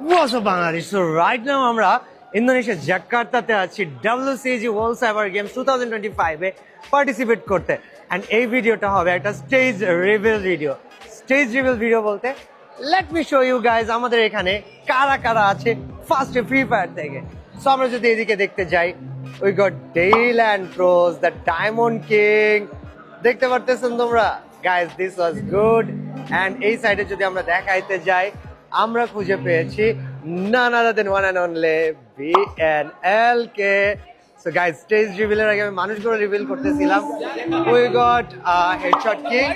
What's up Bangladesh? So right now আমরা Indonesia জাকার্তাতে আছি WCG ওয়ার্ল্ড সাইবার গেমস 2025 এ পার্টিসিপেট করতে এন্ড এই ভিডিওটা হবে একটা stage reveal video. Stage reveal video বলতে let me show you guys আমাদের এখানে কারা কারা আছে ফার্স্ট ফ্রি ফায়ার থেকে। সো আমরা যদি এদিকে দেখতে যাই, we got Dale and pros the diamond king, দেখতে পারতেছেন তোমরা guys, this was good. And এই সাইডে যদি আমরা দেখাইতে যাই, আমরা খুঁজে পেয়েছি none other than one and only BNLK. So guys, stage reveal এর আগে আমি মানুষগুলো রিভিল করতেছিলাম। We got Headshot King.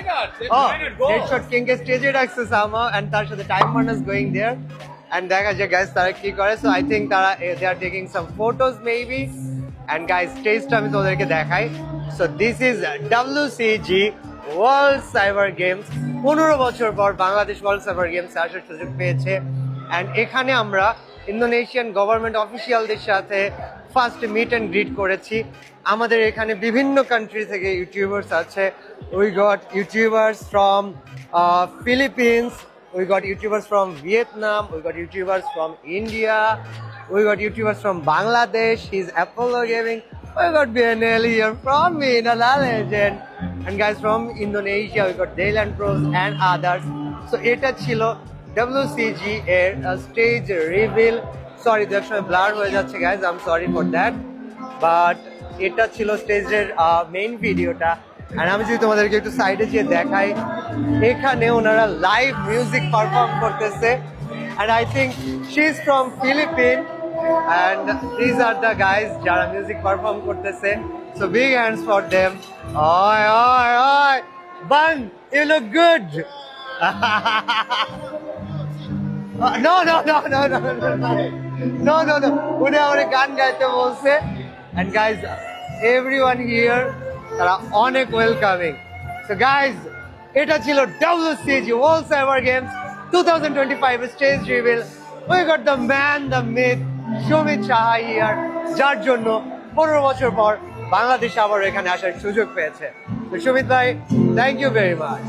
Oh, Headshot King কে স্টেজে রাখছে somehow and তার সাথে Time Warner going there. And দেখা যায় guys তারা কি করে। So I think তারা they are taking some photos maybe. And guys, স্টেজটা আমি তোদেরকে দেখাই। So this is WCG world cyber games. 15 বছর পর বাংলাদেশ ওয়ার্ল্ড সাইবার গেমস আসার সুযোগ পেয়েছে। অ্যান্ড এখানে আমরা ইন্দোনেশিয়ান গভর্নমেন্ট অফিসিয়ালদের সাথে ফার্স্ট মিট অ্যান্ড গ্রিট করেছি। আমাদের এখানে বিভিন্ন কান্ট্রি থেকে ইউটিউবার্স আছে। We got YouTubers from Philippines, we got YouTubers from Vietnam, we got YouTubers from India, we got YouTubers from Bangladesh, his Apollo gaming, we got BNL here from Minala Legend, and guys from Indonesia we got Dayland Pros and others. So এটা ছিল WCG এর stage reveal. Sorry দেখো blur হয়ে যাচ্ছে guys, I'm sorry for that, but এটা ছিল স্টেজের main ভিডিওটা। আর আমি যদি তোমাদেরকে একটু সাইডে গিয়ে দেখাই, এখানে ওনারা লাইভ মিউজিক পারফর্ম করতেছে and I think she's from Philippines. And these are the guys যারা মিউজিক পারফর্ম করতেছে, so big hands for them. Oi oi oi Bun, you look good. No no no no no no no no উনি আমারে গান গাইতে বলছে। and guys everyone here তারা অনেক welcoming. so guys এটা ছিল WCG world cyber games 2025 stage reveal. we got the man, the myth, Sumit Saha here, যার জন্য 15 বছর পর বাংলাদেশ আবার এখানে আসার সুযোগ পেয়েছে। তো সুমিত ভাই, থ্যাংক ইউ ভেরি মাচ।